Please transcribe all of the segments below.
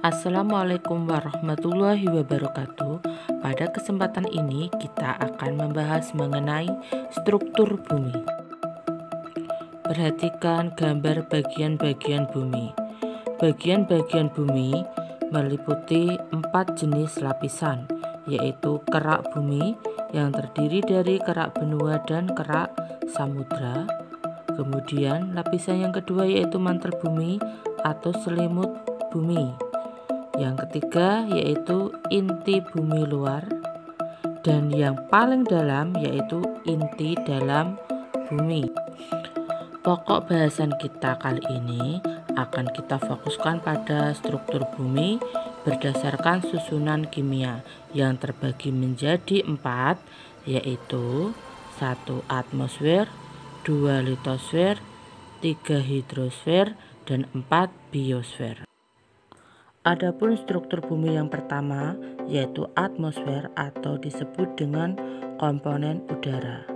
Assalamualaikum warahmatullahi wabarakatuh. Pada kesempatan ini kita akan membahas mengenai struktur bumi. Perhatikan gambar bagian-bagian bumi. Bagian-bagian bumi meliputi 4 jenis lapisan, yaitu kerak bumi yang terdiri dari kerak benua dan kerak samudra. Kemudian lapisan yang kedua yaitu mantel bumi atau selimut bumi. Yang ketiga yaitu inti bumi luar, dan yang paling dalam yaitu inti dalam bumi. Pokok bahasan kita kali ini akan kita fokuskan pada struktur bumi berdasarkan susunan kimia yang terbagi menjadi 4, yaitu 1 atmosfer, 2 litosfer, 3 hidrosfer, dan 4 biosfer. Adapun struktur bumi yang pertama yaitu atmosfer atau disebut dengan komponen udara.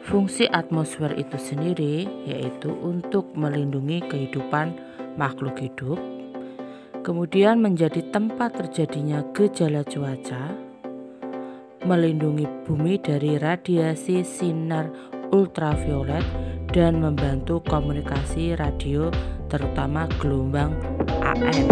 Fungsi atmosfer itu sendiri yaitu untuk melindungi kehidupan makhluk hidup, kemudian menjadi tempat terjadinya gejala cuaca, melindungi bumi dari radiasi sinar ultraviolet, dan membantu komunikasi radio terutama gelombang AM.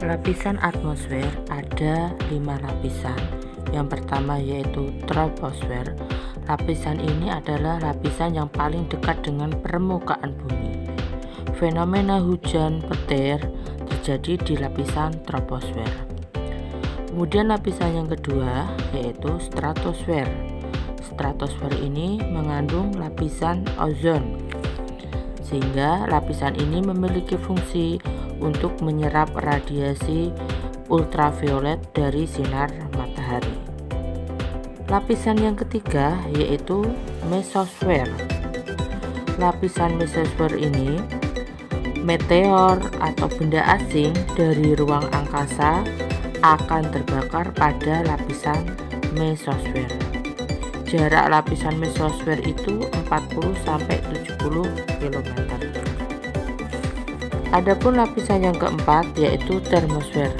Lapisan atmosfer ada 5 lapisan. Yang pertama yaitu troposfer. Lapisan ini adalah lapisan yang paling dekat dengan permukaan bumi. Fenomena hujan petir terjadi di lapisan troposfer. Kemudian lapisan yang kedua yaitu stratosfer. Stratosfer ini mengandung lapisan ozon, sehingga lapisan ini memiliki fungsi untuk menyerap radiasi ultraviolet dari sinar matahari. Lapisan yang ketiga yaitu mesosfer. Lapisan mesosfer ini meteor atau benda asing dari ruang angkasa akan terbakar pada lapisan mesosfer. Jarak lapisan mesosfer itu 40-70 km. Adapun lapisan yang keempat yaitu termosfer.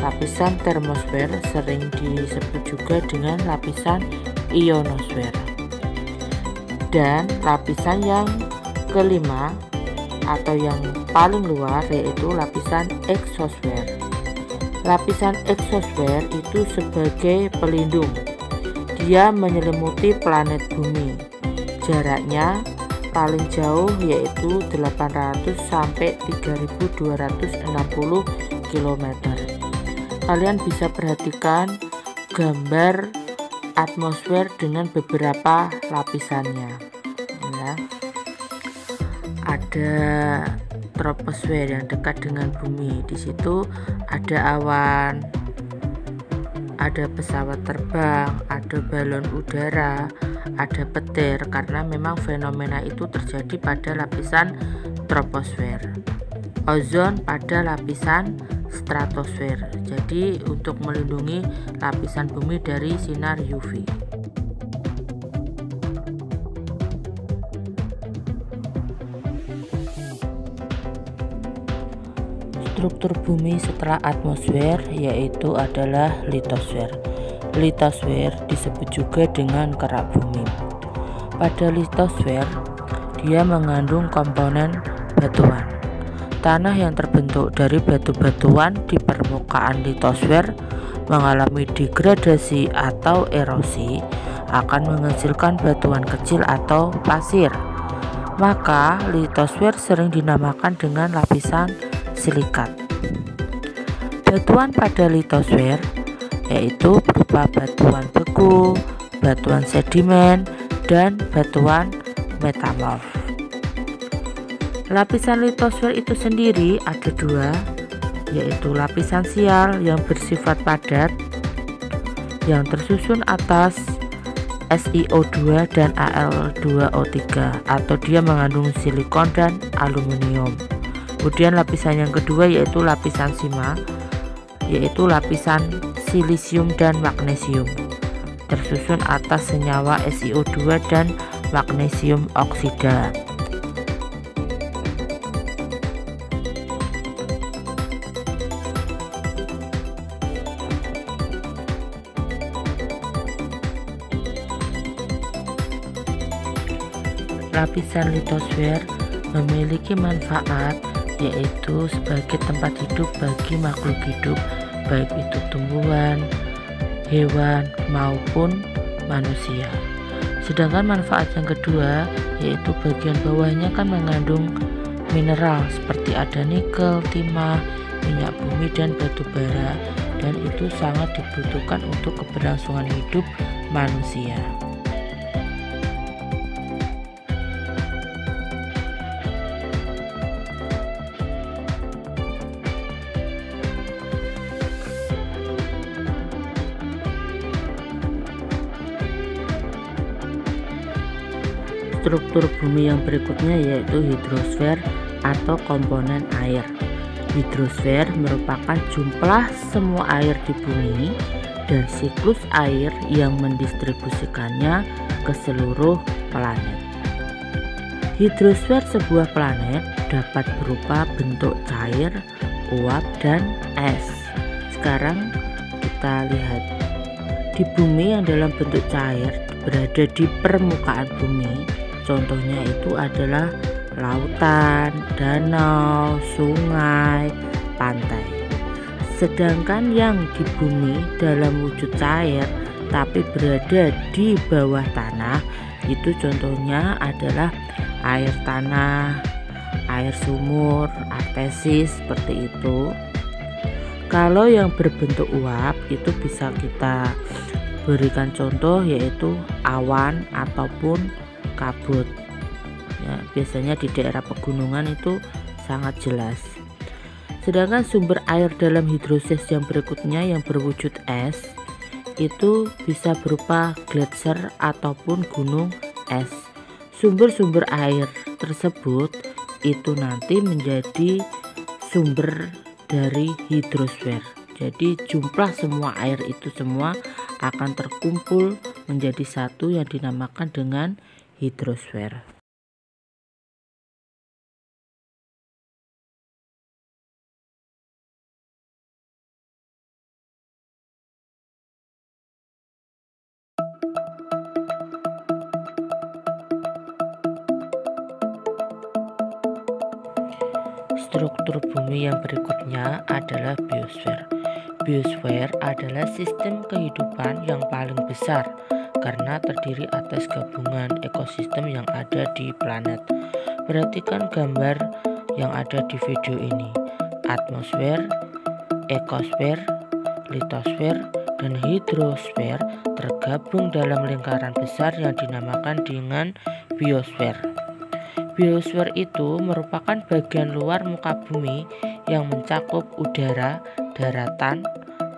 Lapisan termosfer sering disebut juga dengan lapisan ionosfer. Dan lapisan yang kelima atau yang paling luar yaitu lapisan eksosfer. Lapisan eksosfer itu sebagai pelindung. Dia menyelimuti planet bumi. Jaraknya paling jauh yaitu 800 sampai 3260 km. Kalian bisa perhatikan gambar atmosfer dengan beberapa lapisannya. Ya. Ada troposfer yang dekat dengan bumi. Di situ ada awan, ada pesawat terbang, ada balon udara, ada petir, karena memang fenomena itu terjadi pada lapisan troposfer. Ozon pada lapisan stratosfer. Jadi untuk melindungi lapisan bumi dari sinar UV. Struktur bumi setelah atmosfer yaitu adalah litosfer. Litosfer disebut juga dengan kerak bumi. Pada litosfer, dia mengandung komponen batuan. Tanah yang terbentuk dari batu-batuan di permukaan litosfer mengalami degradasi atau erosi akan menghasilkan batuan kecil atau pasir. Maka litosfer sering dinamakan dengan lapisan silikat. Batuan pada litosfer yaitu berupa batuan beku, batuan sedimen, dan batuan metamorf. Lapisan litosfer itu sendiri ada 2, yaitu lapisan sial yang bersifat padat yang tersusun atas SiO2 dan Al2O3 atau dia mengandung silikon dan aluminium. Kemudian lapisan yang kedua yaitu lapisan sima yaitu lapisan silisium dan magnesium, tersusun atas senyawa SiO2 dan magnesium oksida. Lapisan litosfer memiliki manfaat, yaitu sebagai tempat hidup bagi makhluk hidup, baik itu tumbuhan, hewan, maupun manusia. Sedangkan manfaat yang kedua, yaitu bagian bawahnya kan mengandung mineral seperti ada nikel, timah, minyak bumi, dan batu bara, dan itu sangat dibutuhkan untuk keberlangsungan hidup manusia. Struktur bumi yang berikutnya yaitu hidrosfer atau komponen air. Hidrosfer merupakan jumlah semua air di bumi dan siklus air yang mendistribusikannya ke seluruh planet. Hidrosfer sebuah planet dapat berupa bentuk cair, uap, dan es. Sekarang kita lihat di bumi yang dalam bentuk cair berada di permukaan bumi. Contohnya itu adalah lautan, danau, sungai, pantai. Sedangkan yang di bumi dalam wujud cair tapi berada di bawah tanah, itu contohnya adalah air tanah, air sumur, artesis, seperti itu. Kalau yang berbentuk uap itu bisa kita berikan contoh yaitu awan ataupun kabut ya, biasanya di daerah pegunungan itu sangat jelas. Sedangkan sumber air dalam hidrosfer yang berikutnya yang berwujud es itu bisa berupa gletser ataupun gunung es. Sumber-sumber air tersebut itu nanti menjadi sumber dari hidrosfer. Jadi jumlah semua air itu semua akan terkumpul menjadi satu yang dinamakan dengan hidrosfer. Struktur bumi yang berikutnya adalah biosfer. Biosfer adalah sistem kehidupan yang paling besar karena terdiri atas gabungan ekosistem yang ada di planet. Perhatikan gambar yang ada di video ini. Atmosfer, ekosfer, litosfer, dan hidrosfer tergabung dalam lingkaran besar yang dinamakan dengan biosfer. Biosfer itu merupakan bagian luar muka bumi yang mencakup udara, daratan,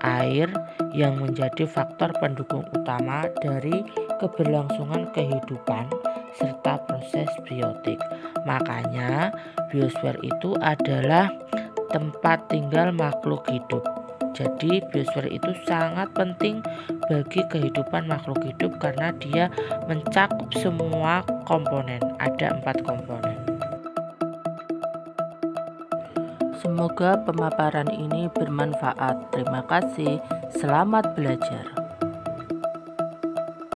air yang menjadi faktor pendukung utama dari keberlangsungan kehidupan serta proses biotik. Makanya biosfer itu adalah tempat tinggal makhluk hidup. Jadi biosfer itu sangat penting bagi kehidupan makhluk hidup karena dia mencakup semua komponen. Ada 4 komponen. Semoga pemaparan ini bermanfaat. Terima kasih. Selamat belajar.